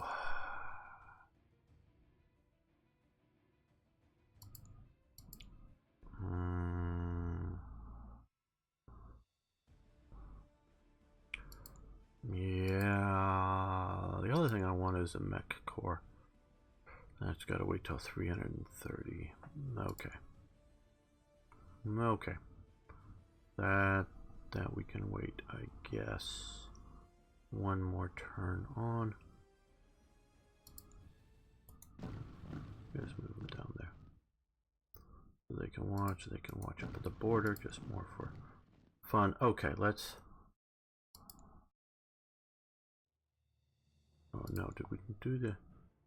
Yeah, the other thing I want is a mech core. That's got to wait till 330. Okay. Okay. That we can wait, I guess. One more turn on. Just move them down there. So they can watch up at the border, just more for fun. Okay, let's. Oh no, did we do the.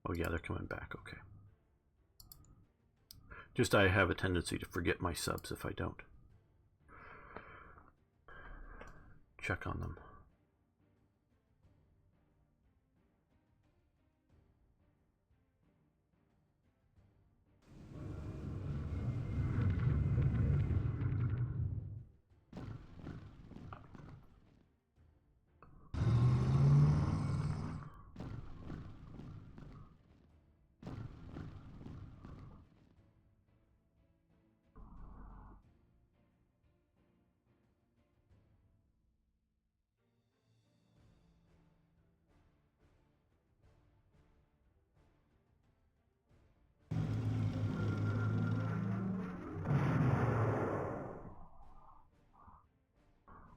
Oh yeah, they're coming back, okay. Just I have a tendency to forget my subs if I don't check on them.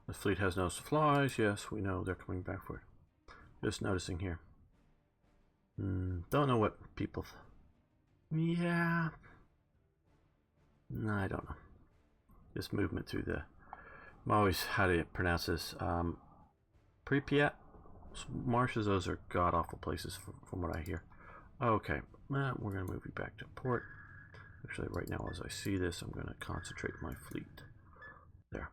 The fleet has no supplies. Yes, we know they're coming back for it. Just noticing here. Don't know what people. Yeah. No, I don't know. This movement through the. I'm always, how do you pronounce this? Pripyat marshes. Those are god awful places from what I hear. Okay, we're gonna move you back to port. Actually, right now, as I see this, I'm gonna concentrate my fleet. There.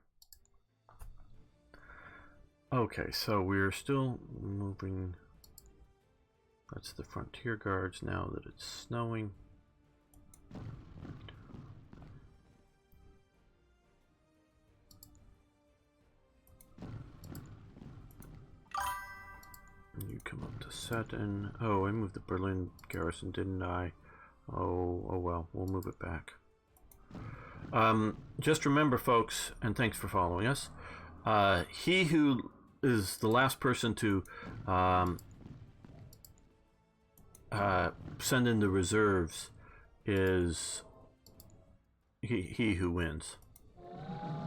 Okay, so we're still moving. That's the frontier guards now that it's snowing. You come up to Sutton. Oh, I moved the Berlin garrison, didn't I? Oh well, we'll move it back. Just remember, folks, and thanks for following us. He who is the last person to send in the reserves is he who wins.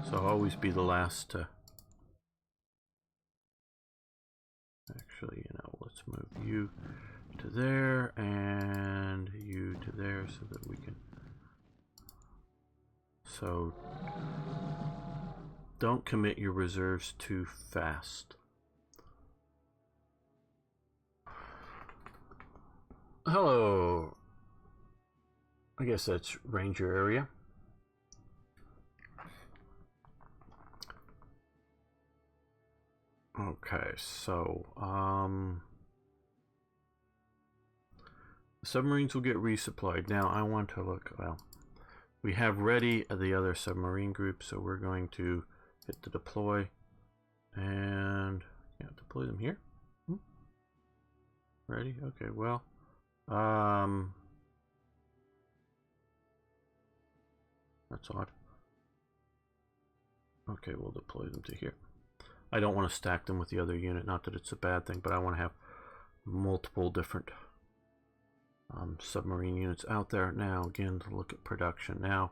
So always be the last to. Actually, let's move you to there and you to there so that we can. So don't commit your reserves too fast. Hello. I guess that's Ranger area. Okay, so submarines will get resupplied. Now I want to look. Well, we have ready the other submarine group, so we're going to hit the deploy and deploy them here. Ready? Okay. Well, that's odd. Okay, we'll deploy them to here. I don't want to stack them with the other unit, not that it's a bad thing, but I want to have multiple different submarine units out there. Now, again, to look at production. Now,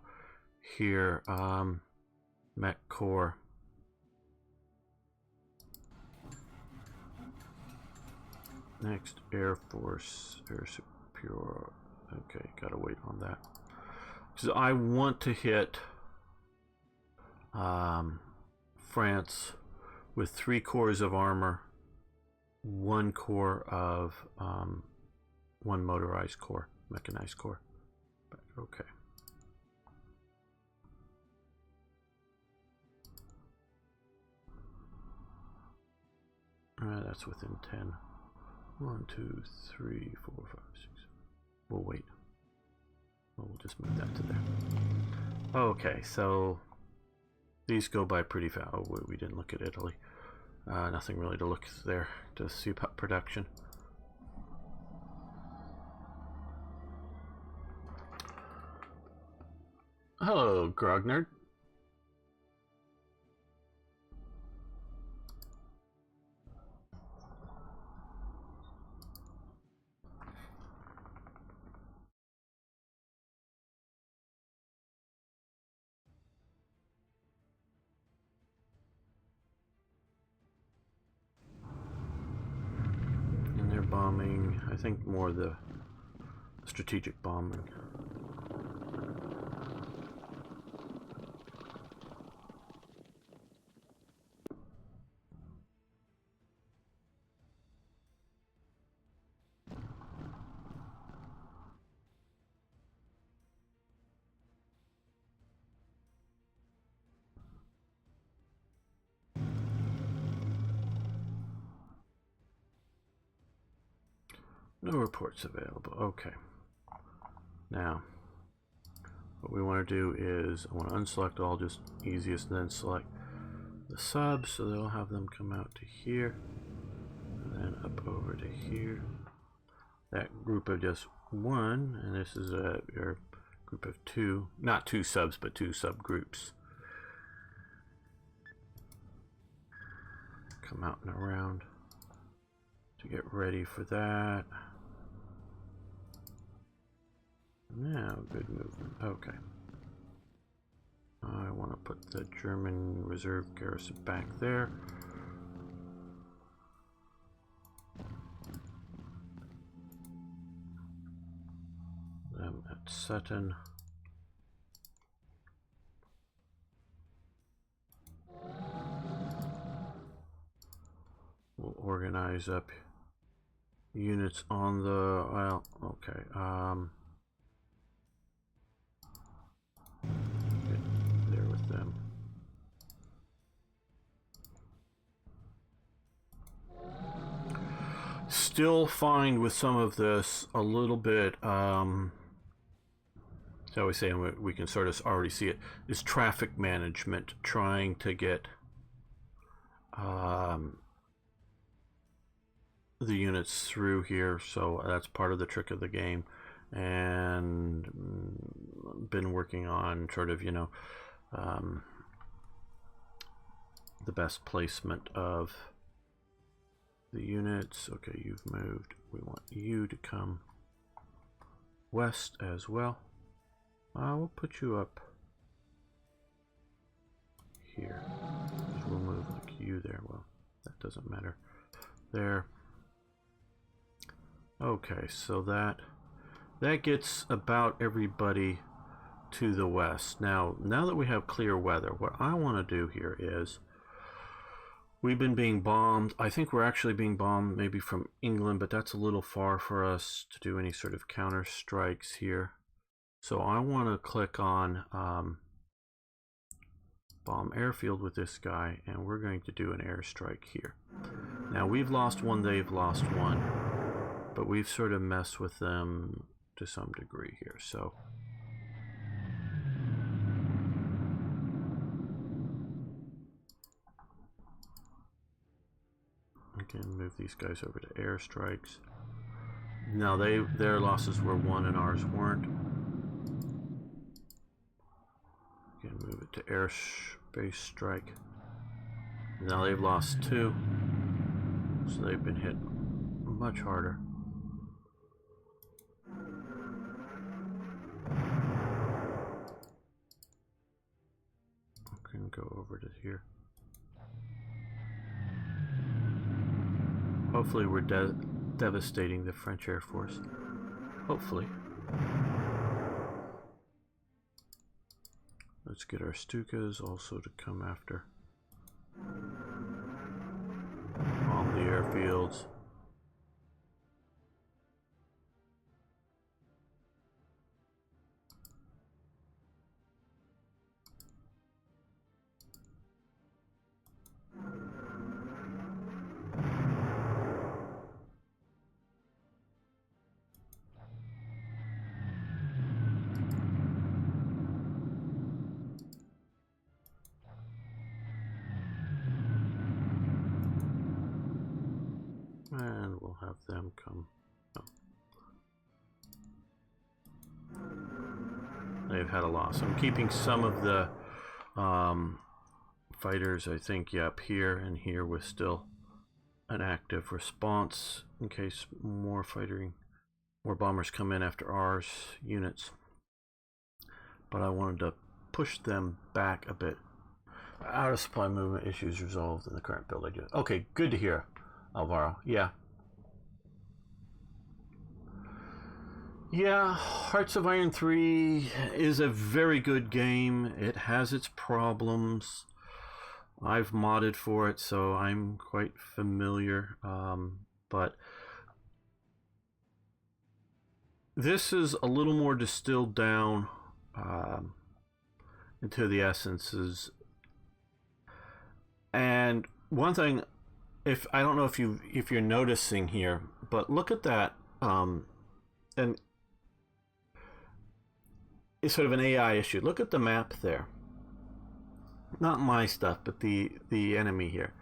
here, Mech Corps. Next, Air Force, Air Superior. Okay, gotta wait on that. So I want to hit France with 3 cores of armor, 1 core of 1 motorized core, mechanized core. But, okay. That's within 10. 1, 2, 3, 4, 5, 6. We'll wait. We'll just move that to there. Okay, so these go by pretty fast. Oh, we didn't look at Italy. Nothing really to look there to see production. Hello, Grognard. Bombing, I think more the strategic bombing. No reports available. Okay. Now, what we want to do is I want to unselect all, just easiest, and then select the subs, so they'll have them come out to here, and then up over to here. That group of just 1, and this is your group of 2, not 2 subs, but 2 subgroups. Come out and around to get ready for that. Now, good movement. Okay. I want to put the German reserve garrison back there. Them at Sutton. We'll organize up units on the, well, okay, get there with them. Still find with some of this a little bit, shall we say, and we can sort of already see it, is traffic management, trying to get the units through here. So that's part of the trick of the game, and been working on sort of, you know, the best placement of the units. Okay, you've moved. We want you to come west as well. We'll put you up here. We'll move like you there. Well, that doesn't matter. There. Okay, so that gets about everybody to the west. Now that we have clear weather, what I want to do here is, we've been being bombed. I think we're actually being bombed maybe from England, but that's a little far for us to do any sort of counter strikes here. So I want to click on bomb airfield with this guy, and we're going to do an airstrike here. Now we've lost one, they've lost one, but we've sort of messed with them to some degree here. So again, move these guys over to airstrikes. Now their losses were 1 and ours weren't. Again, move it to base strike. Now they've lost 2, so they've been hit much harder. I can go over to here. Hopefully we're devastating the French Air Force. Hopefully. Let's get our Stukas also to come after all the airfields. And we'll have them come. Oh. They've had a loss. I'm keeping some of the fighters, I think, yeah, up here and here with still an active response in case more bombers come in after ours units. But I wanted to push them back a bit. Out of supply movement issues resolved in the current build I do. Okay, good to hear, Alvaro. Yeah. Yeah, Hearts of Iron 3 is a very good game. It has its problems. I've modded for it, so I'm quite familiar. But this is a little more distilled down into the essences. And one thing, I don't know if you're noticing here, but look at that, and it's sort of an AI issue. Look at the map there. Not my stuff, but the enemy here.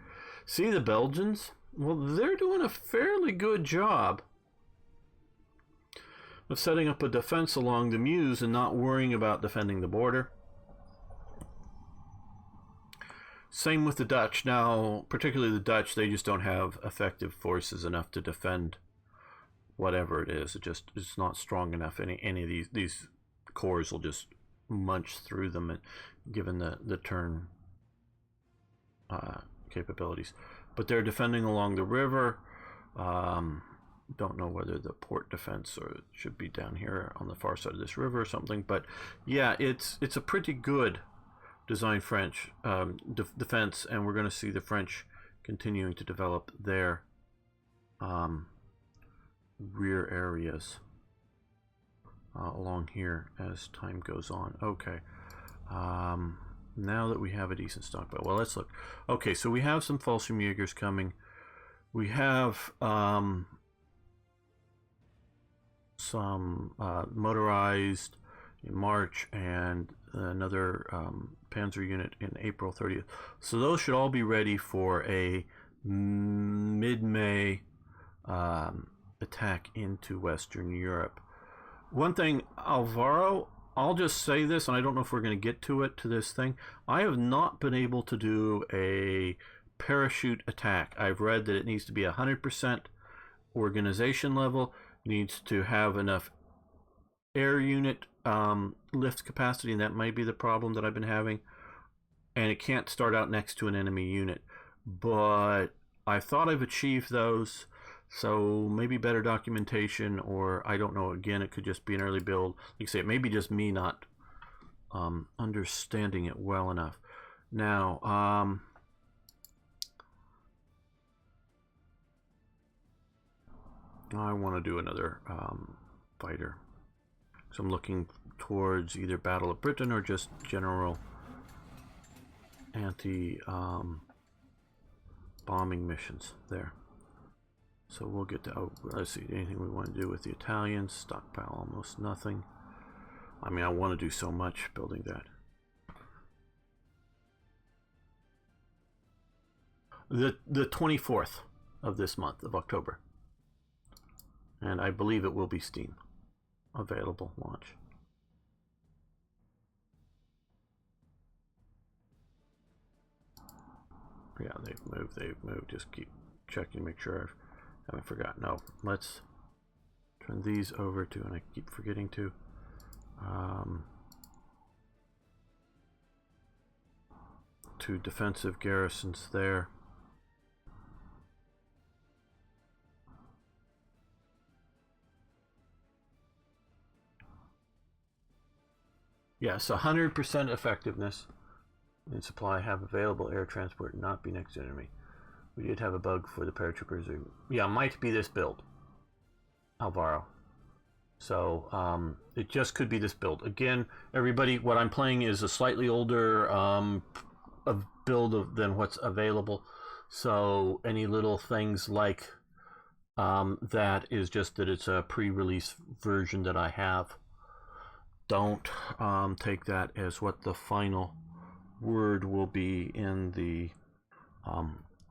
See the Belgians? Well, they're doing a fairly good job of setting up a defense along the Meuse and not worrying about defending the border. Same with the Dutch. Now, particularly the Dutch, they just don't have effective forces enough to defend whatever it is. It's not strong enough. Any of these corps will just munch through them, and given the turn capabilities. But they're defending along the river. Don't know whether the port defense or it should be down here on the far side of this river or something. But yeah, it's a pretty good design French defense, and we're going to see the French continuing to develop their rear areas along here as time goes on. Okay, now that we have a decent stockpile, well, let's look. Okay, so we have some Fallschirmjägers coming. We have some motorized in March and another panzer unit in April 30th. So those should all be ready for a mid-May attack into Western Europe. One thing, Alvaro, I'll just say this, and I don't know if we're going to get to this thing. I have not been able to do a parachute attack. I've read that it needs to be 100% organization level, needs to have enough air unit lift capacity, and that might be the problem that I've been having. And it can't start out next to an enemy unit. But I thought I've achieved those. So maybe better documentation, or I don't know, again, it could just be an early build. Like I say, it may be just me not understanding it well enough. Now, I want to do another fighter. So I'm looking towards either Battle of Britain or just general anti-bombing missions there. So we'll get to, let's see, anything we want to do with the Italians. Stockpile almost nothing. I mean, I want to do so much building that. The 24th of this month of October. And I believe it will be Steam available launch. Yeah, they've moved. Just keep checking, make sure I haven't forgotten. No, let's turn these over to, and I keep forgetting to, to defensive garrisons there. Yes, 100% effectiveness in supply, have available air transport, and not be next to enemy. We did have a bug for the paratroopers. Yeah, might be this build, Alvaro. So it just could be this build. Again, everybody, what I'm playing is a slightly older build than what's available. So any little things like that is just that it's a pre-release version that I have. Don't take that as what the final word will be in the